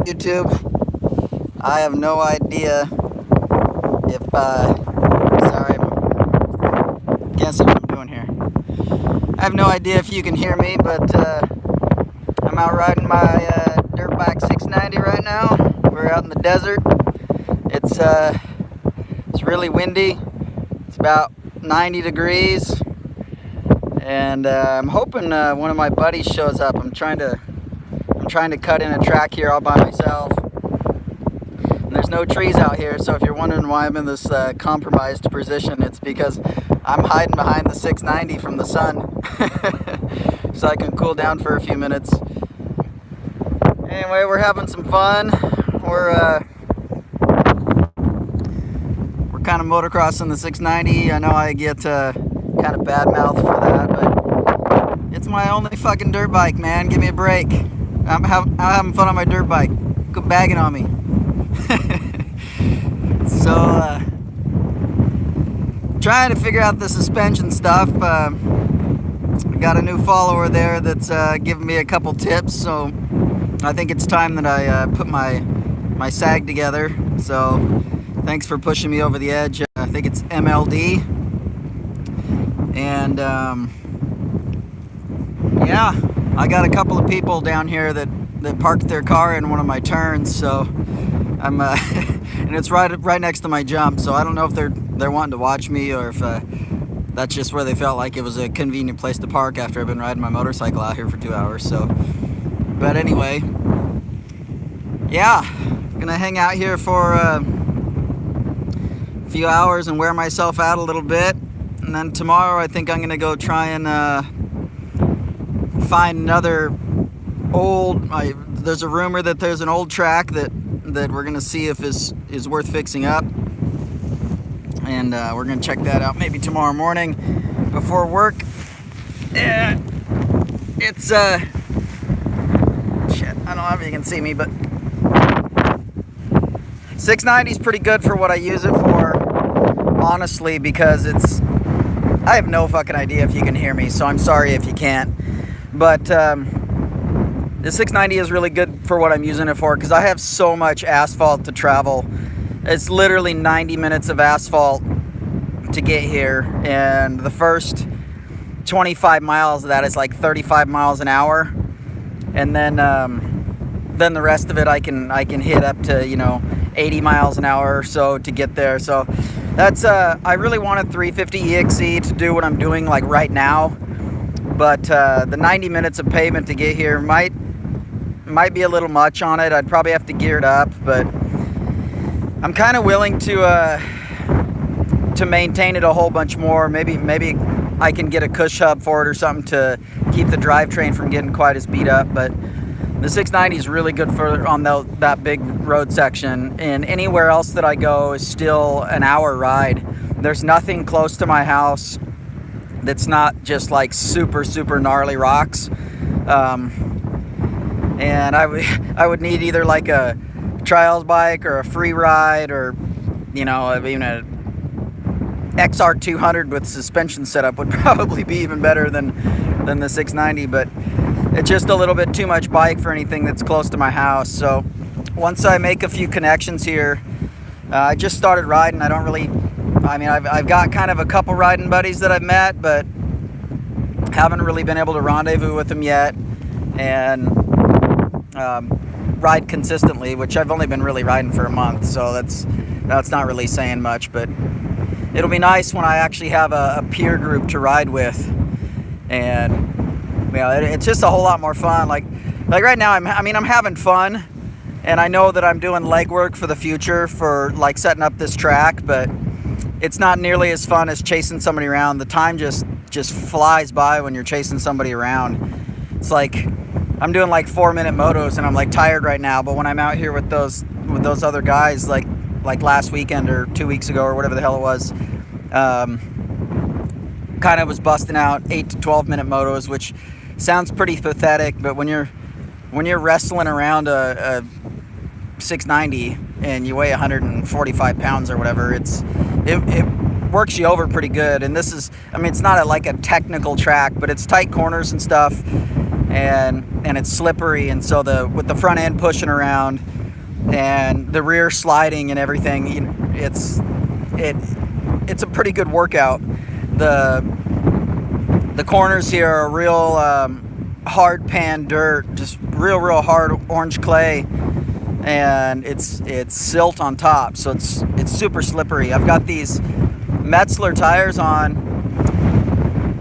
YouTube. I have no idea if, sorry, I can't see what I'm doing here. I have no idea if you can hear me, but I'm out riding my dirt bike 690 right now. We're out in the desert. It's really windy. It's about 90 degrees. And I'm hoping one of my buddies shows up. I'm trying to cut in a track here all by myself. And there's no trees out here, so if you're wondering why I'm in this compromised position, it's because I'm hiding behind the 690 from the sun. So I can cool down for a few minutes. Anyway, we're having some fun. We're kind of motocrossing the 690. I know I get kind of bad mouth for that, but it's my only fucking dirt bike, man. Give me a break. I'm having fun on my dirt bike. Quit bagging on me. So, trying to figure out the suspension stuff. I got a new follower there that's giving me a couple tips, so I think it's time that I put my sag together. So, thanks for pushing me over the edge. I think it's MLD. And yeah, I got a couple of people down here that parked their car in one of my turns, so I'm and it's right next to my jump, so I don't know if they're wanting to watch me or if that's just where they felt like it was a convenient place to park after I've been riding my motorcycle out here for 2 hours. So, but anyway, yeah, I'm gonna hang out here for a few hours and wear myself out a little bit, and then tomorrow I think I'm gonna go try and find another old. There's a rumor that there's an old track that we're gonna see if is worth fixing up, and we're gonna check that out maybe tomorrow morning before work. Yeah, it's shit. I don't know if you can see me, but 690 is pretty good for what I use it for, honestly, because I have no fucking idea if you can hear me, so I'm sorry if you can't. But the 690 is really good for what I'm using it for, because I have so much asphalt to travel. It's literally 90 minutes of asphalt to get here, and the first 25 miles of that is like 35 miles an hour, and then the rest of it I can hit up to 80 miles an hour or so to get there. So that's I really want a 350 EXE to do what I'm doing like right now, but the 90 minutes of pavement to get here might be a little much on it. I'd probably have to gear it up, but I'm kind of willing to maintain it a whole bunch more. Maybe I can get a cush hub for it or something to keep the drivetrain from getting quite as beat up. But the 690 is really good for on that big road section, and anywhere else that I go is still an hour ride. There's nothing close to my house that's not just like super gnarly rocks. And I would need either like a trials bike or a free ride, or even a XR200 with suspension setup would probably be even better than the 690, but it's just a little bit too much bike for anything that's close to my house. So once I make a few connections here, I just started riding. I've got kind of a couple riding buddies that I've met, but haven't really been able to rendezvous with them yet and ride consistently, which I've only been really riding for a month, so that's not really saying much. But it'll be nice when I actually have a peer group to ride with, and it's just a whole lot more fun. Like right now, I'm having fun, and I know that I'm doing legwork for the future for like setting up this track, but it's not nearly as fun as chasing somebody around. The time just flies by when you're chasing somebody around. It's like I'm doing like 4-minute motos, and I'm like tired right now, but when I'm out here with those other guys, like last weekend or 2 weeks ago or whatever the hell it was, kind of was busting out 8 to 12-minute motos, which sounds pretty pathetic, but when you're wrestling around a 690 and you weigh 145 pounds or whatever, it works you over pretty good. And this is, it's not like a technical track, but it's tight corners and stuff, and it's slippery, and so with the front end pushing around, and the rear sliding and everything. It's a pretty good workout. The corners here are real hard pan dirt, just real hard orange clay, and it's silt on top, so it's super slippery. I've got these Metzler tires on,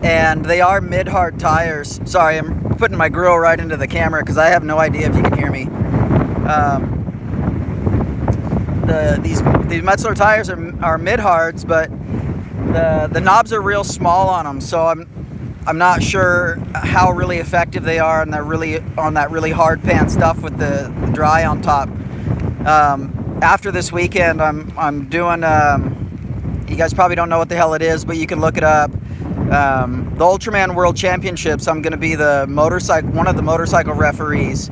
and they are mid-hard tires. Sorry, I'm putting my grill right into the camera because I have no idea if you can hear me. These Metzler tires are mid-hards, but the knobs are real small on them, so I'm not sure how really effective they are on that really hard pan stuff with the dry on top. After this weekend, I'm doing. You guys probably don't know what the hell it is, but you can look it up. The Ultraman World Championships. I'm going to be one of the motorcycle referees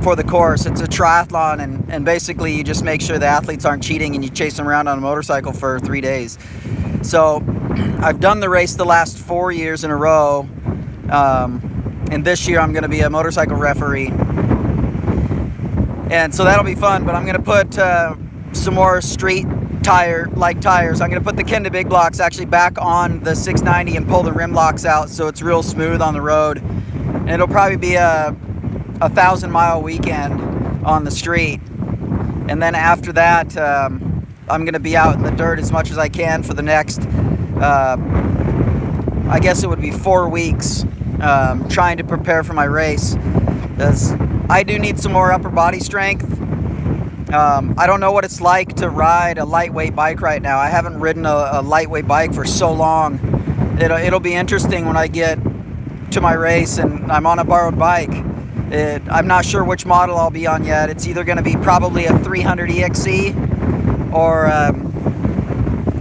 for the course. It's a triathlon, and basically you just make sure the athletes aren't cheating, and you chase them around on a motorcycle for 3 days. So I've done the race the last 4 years in a row, and this year I'm going to be a motorcycle referee, and so that'll be fun. But I'm going to put some more street tires. I'm going to put the Kenda Big Blocks actually back on the 690 and pull the rim locks out so it's real smooth on the road, and it'll probably be a 1,000-mile weekend on the street. And then after that, I'm going to be out in the dirt as much as I can for the next, I guess it would be 4 weeks, trying to prepare for my race, because I do need some more upper body strength. I don't know what it's like to ride a lightweight bike right now. I haven't ridden a lightweight bike for so long. It'll be interesting when I get to my race and I'm on a borrowed bike. I'm not sure which model I'll be on yet. It's either going to be probably a 300 EXE or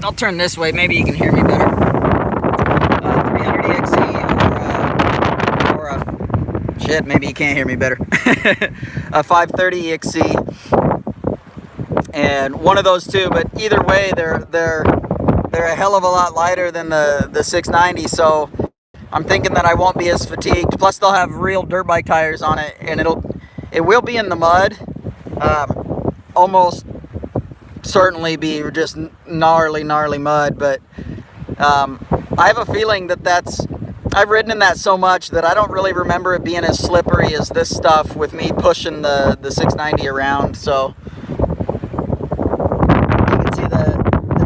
I'll turn this way, maybe you can hear me better. 300 EXE or a shit, maybe you can't hear me better. A 530 EXE, and one of those two. But either way, they're a hell of a lot lighter than the 690. So I'm thinking that I won't be as fatigued. Plus, they'll have real dirt bike tires on it, and it will be in the mud. Almost certainly be just gnarly mud. But I have a feeling I've ridden in that so much that I don't really remember it being as slippery as this stuff with me pushing the 690 around. So you can see the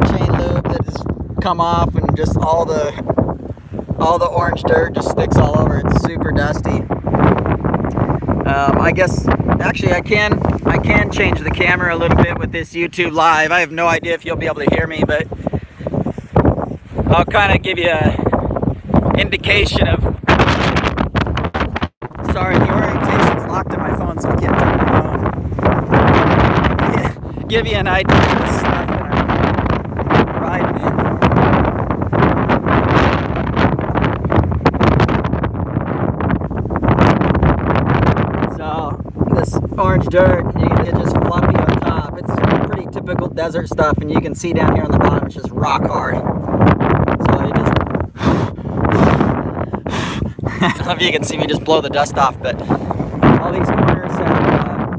chain lube that has come off, and just all the orange dirt just sticks all over. It's super dusty. I guess actually I can change the camera a little bit with this YouTube live. I have no idea if you'll be able to hear me, but I'll kind of give you an indication of. Sorry, the orientation's locked in my phone, so I can't turn my phone. Give you an idea of the stuff that I'm riding in. Orange dirt, you can get just fluffy on top. It's pretty typical desert stuff, and you can see down here on the bottom it's just rock hard. So you just I don't know if you can see me just blow the dust off, but all these corners have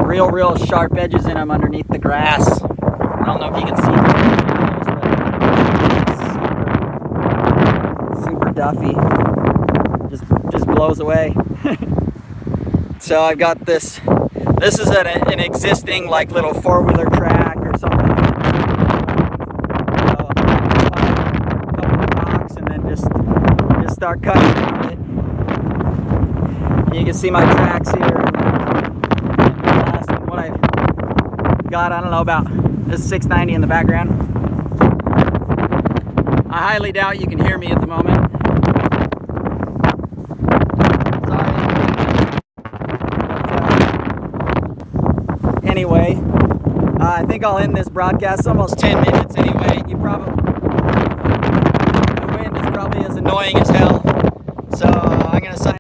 real sharp edges in them underneath the grass. I don't know if you can see them. Super duffy. Just blows away. So I've got this is an existing like little 4-wheeler track or something. A couple of rocks, and then just start cutting around it. You can see my tracks here. And what I've got, I don't know, about this 690 in the background. I highly doubt you can hear me at the moment. Anyway, I think I'll end this broadcast. It's almost 10 minutes anyway. The wind is probably as annoying as hell.